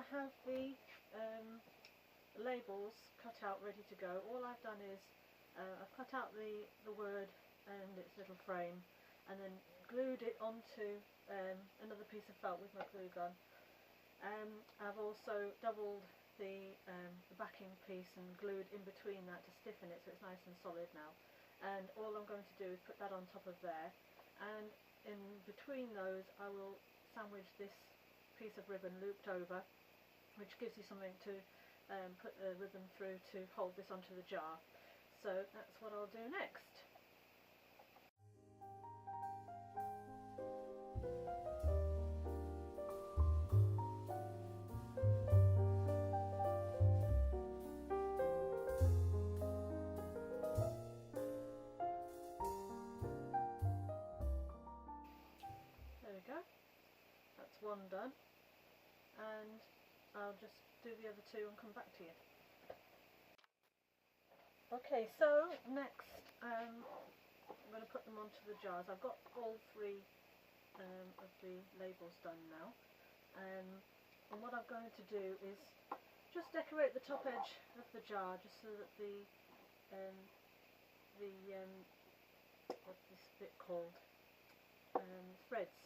I have the labels cut out ready to go. All I've done is I've cut out the word and its little frame, and then glued it onto another piece of felt with my glue gun. I've also doubled the backing piece and glued in between that to stiffen it so it's nice and solid now. And all I'm going to do is put that on top of there, and in between those I will sandwich this piece of ribbon looped over, which gives you something to put the ribbon through to hold this onto the jar. So that's what I'll do next. There we go, that's one done, and I'll just do the other two and come back to you. Okay, so next I'm going to put them onto the jars. I've got all three of the labels done now, and what I'm going to do is just decorate the top edge of the jar just so that the what's this bit called, threads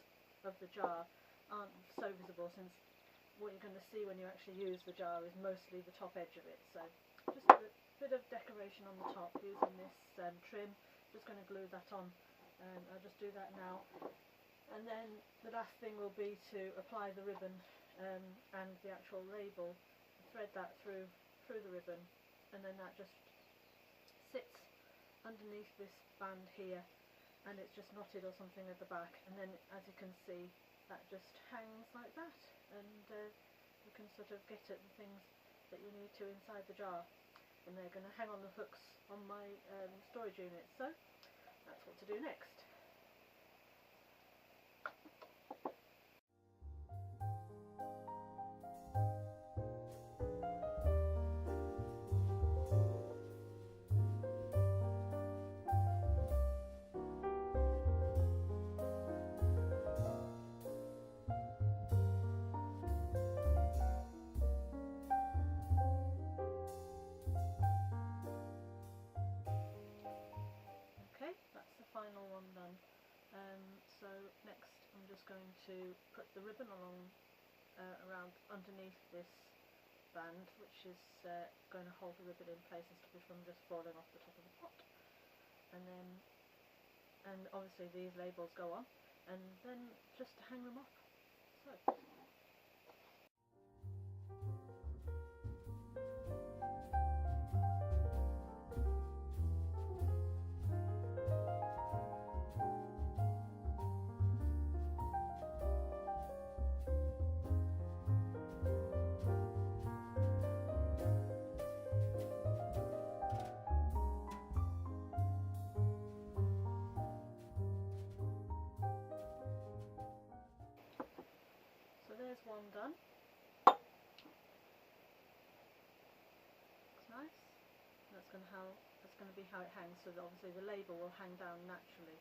of the jar aren't so visible, since what you're going to see when you actually use the jar is mostly the top edge of it. So just a bit of decoration on the top using this trim. Just going to glue that on, and I'll just do that now. And then the last thing will be to apply the ribbon and the actual label, thread that through the ribbon, and then that just sits underneath this band here, and it's just knotted or something at the back, and then as you can see that just hangs like that, and you can sort of get at the things that you need to inside the jar, and they're going to hang on the hooks on my storage unit. So that's what to do next. That's the final one done. So next I'm just going to put the ribbon along around underneath this band, which is going to hold the ribbon in place and stop it from just falling off the top of the pot. And obviously these labels go on, and then just hang them up. So. So there's one done. Looks nice. That's going to be how it hangs. So that obviously the label will hang down naturally,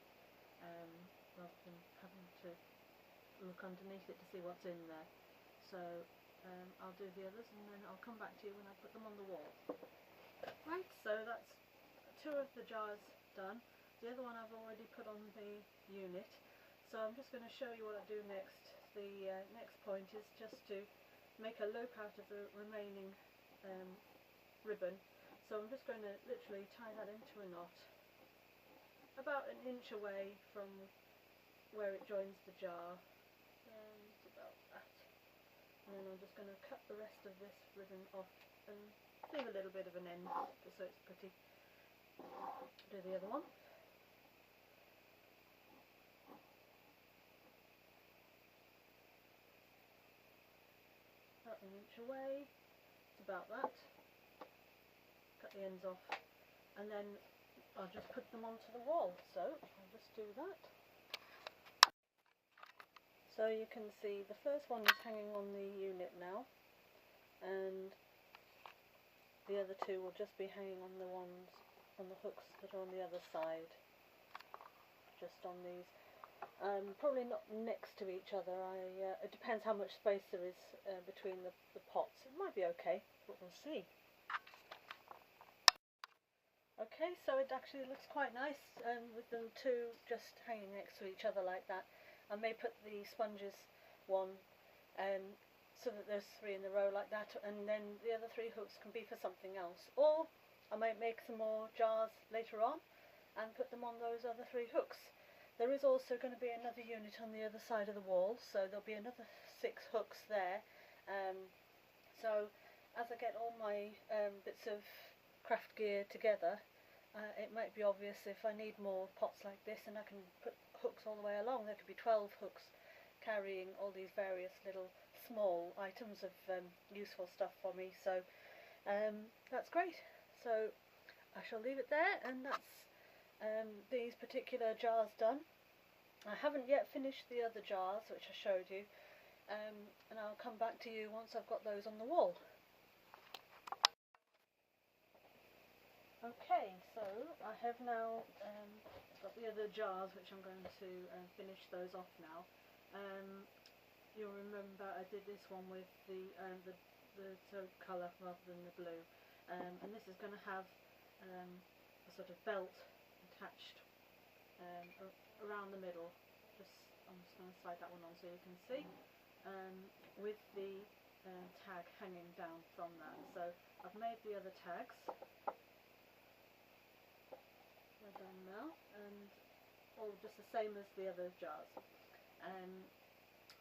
rather than having to look underneath it to see what's in there. So I'll do the others, and then I'll come back to you when I put them on the wall. Right. So that's two of the jars done. The other one I've already put on the unit. So I'm just going to show you what I do next. The next point is just to make a loop out of the remaining ribbon. So I'm just going to literally tie that into a knot about an inch away from where it joins the jar, about that. And then I'm just going to cut the rest of this ribbon off and leave a little bit of an end just so it's pretty. Do the other one. About an inch away, it's about that. Cut the ends off, and then I'll just put them onto the wall. So I'll just do that. So you can see the first one is hanging on the unit now, and the other two will just be hanging on the ones on the hooks that are on the other side, just on these Probably not next to each other. It depends how much space there is between the pots. It might be okay, but we'll see. Okay, so it actually looks quite nice with them two just hanging next to each other like that. I may put the sponges one so that there's 3 in a row like that, and then the other 3 hooks can be for something else. Or I might make some more jars later on and put them on those other 3 hooks. There is also going to be another unit on the other side of the wall, so there'll be another 6 hooks there. So as I get all my bits of craft gear together, it might be obvious if I need more pots like this, and I can put hooks all the way along. There could be 12 hooks carrying all these various little small items of useful stuff for me, so that's great. So I shall leave it there, and that's these particular jars done. I haven't yet finished the other jars which I showed you, and I'll come back to you once I've got those on the wall. Okay, so I have now got the other jars which I'm going to finish those off now. You'll remember I did this one with the colour rather than the blue, and this is going to have a sort of belt attached around the middle. I'm just going to slide that one on so you can see, with the tag hanging down from that. So I've made the other tags. They're done now, and all just the same as the other jars.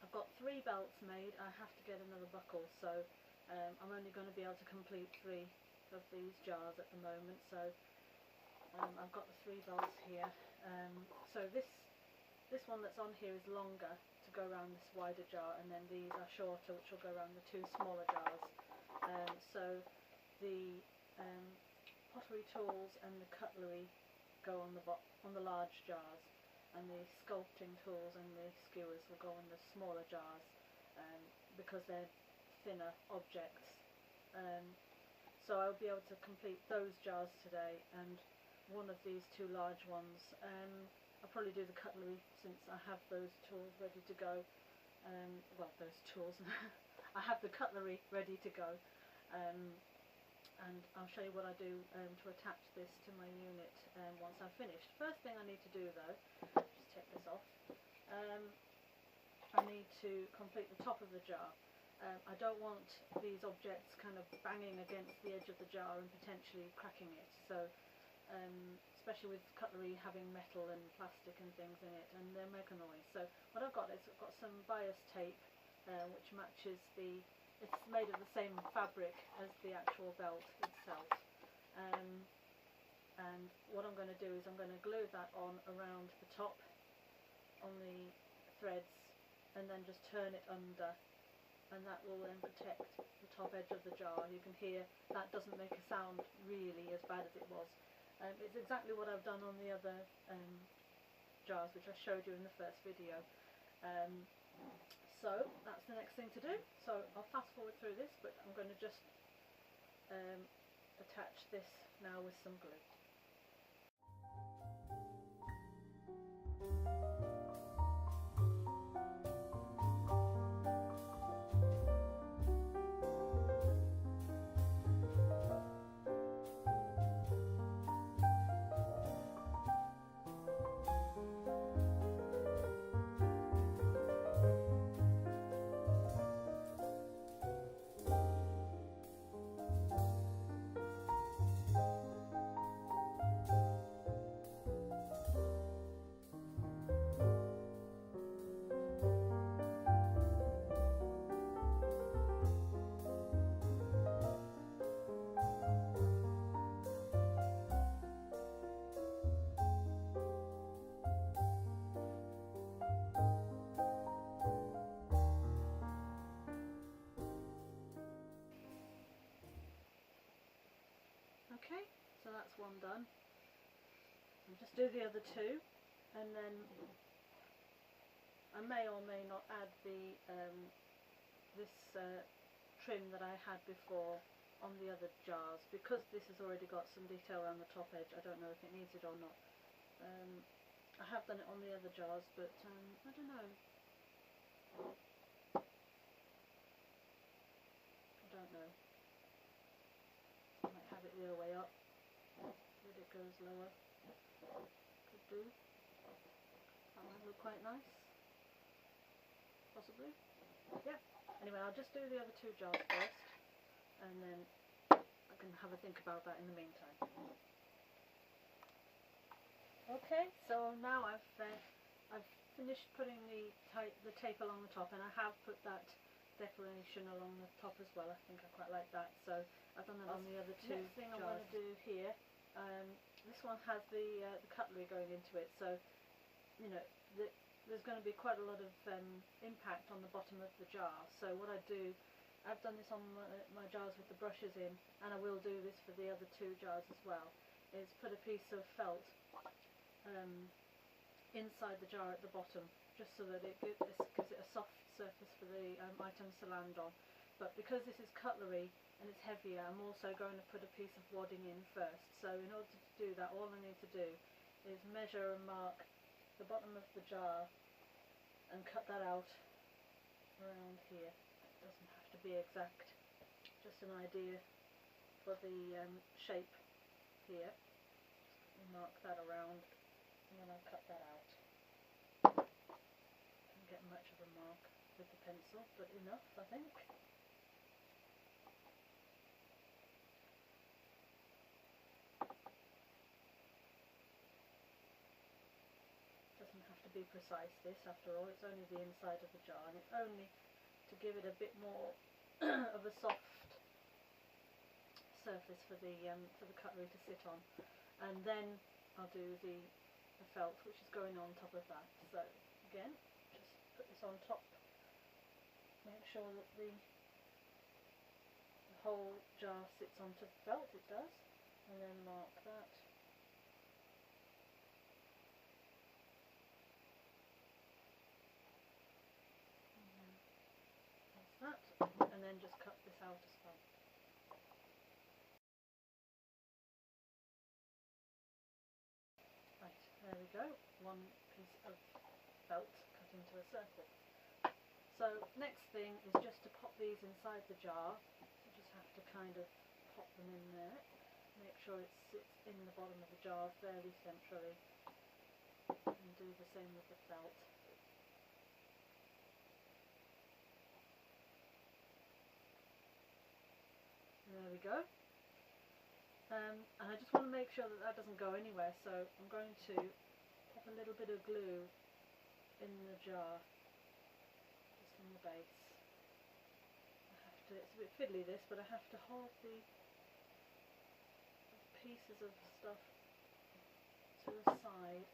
I've got 3 belts made. I have to get another buckle, so I'm only going to be able to complete 3 of these jars at the moment. So I've got the 3 belts here. So this one that's on here is longer to go around this wider jar, and then these are shorter, which will go around the 2 smaller jars. So the pottery tools and the cutlery go on the large jars, and the sculpting tools and the skewers will go in the smaller jars, because they're thinner objects. So I'll be able to complete those jars today, and one of these 2 large ones. I'll probably do the cutlery since I have those tools ready to go. Well, those tools. I have the cutlery ready to go. And I'll show you what I do to attach this to my unit once I've finished. First thing I need to do though, just take this off, I need to complete the top of the jar. I don't want these objects kind of banging against the edge of the jar and potentially cracking it. So especially with cutlery having metal and plastic and things in it, and they make a noise. So what I've got is I've got some bias tape which matches it's made of the same fabric as the actual belt itself. And what I'm going to do is I'm going to glue that on around the top on the threads, and then just turn it under, and that will then protect the top edge of the jar. You can hear that doesn't make a sound really as bad as it was. It's exactly what I've done on the other jars which I showed you in the first video. So that's the next thing to do. So I'll fast forward through this, but I'm going to just attach this now with some glue. Okay, so that's one done. I'll just do the other 2, and then I may or may not add the this trim that I had before on the other jars, because this has already got some detail around the top edge. I don't know if it needs it or not. I have done it on the other jars, but I don't know. I don't know. I might have it the other way up, that it goes lower. Could do. That might look quite nice. Possibly. Yeah. Anyway, I'll just do the other two jars first, and then I can have a think about that in the meantime. Okay, so now I've finished putting the tape along the top, and I have put that decoration along the top as well. I think I quite like that, so I've done that on the other two. Next thing I want to do here, this one has the cutlery going into it, so you know there's going to be quite a lot of impact on the bottom of the jar. So what I do, I've done this on my jars with the brushes in, and I will do this for the other two jars as well, is put a piece of felt inside the jar at the bottom, just so that it gives it a soft surface for the items to land on. But because this is cutlery and it's heavier, I'm also going to put a piece of wadding in first. So in order to do that, all I need to do is measure and mark the bottom of the jar and cut that out around here. It doesn't have to be exact, just an idea for the shape here. Just mark that around, and then I'll cut that out. Don't get much of a mark with the pencil, but enough, I think. Doesn't have to be precise, this, after all. It's only the inside of the jar, and it's only to give it a bit more of a soft surface for the cutlery to sit on. And then I'll do the felt, which is going on top of that. So again, just put this on top, make sure that the whole jar sits onto the felt. It does, and then mark that. That, and then just cut this out as well. Right, there we go, one piece of felt cut into a circle. So next thing is just to pop these inside the jar. So just have to kind of pop them in there, make sure it sits in the bottom of the jar fairly centrally, and do the same with the felt. There we go. And I just want to make sure that that doesn't go anywhere, so I'm going to pop a little bit of glue in the jar, just on the base. It's a bit fiddly this, but I have to hold the pieces of stuff to the side.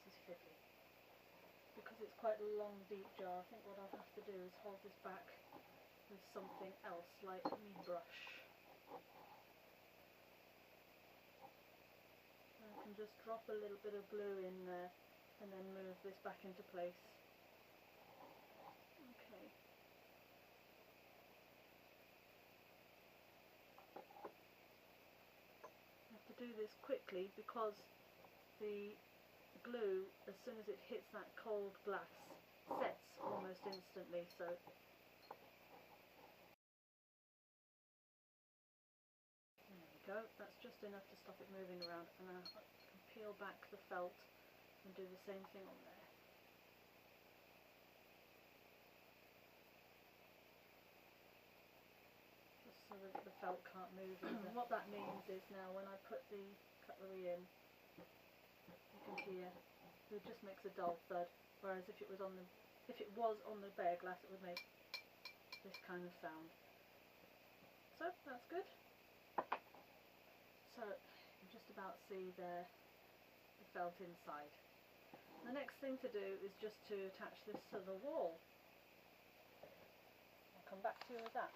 This is fiddly. Because it's quite a long, deep jar, I think what I'll have to do is hold this back with something else, like my brush. And I can just drop a little bit of glue in there and then move this back into place. Okay. I have to do this quickly because the glue, as soon as it hits that cold glass, sets almost instantly, so go. That's just enough to stop it moving around, and I can peel back the felt and do the same thing on there. Just so that the felt can't move either. What that means is now when I put the cutlery in, you can hear it just makes a dull thud, whereas if it was on the bare glass, it would make this kind of sound. So that's good. So you can just about see the felt inside. The next thing to do is just to attach this to the wall. I'll come back to you with that.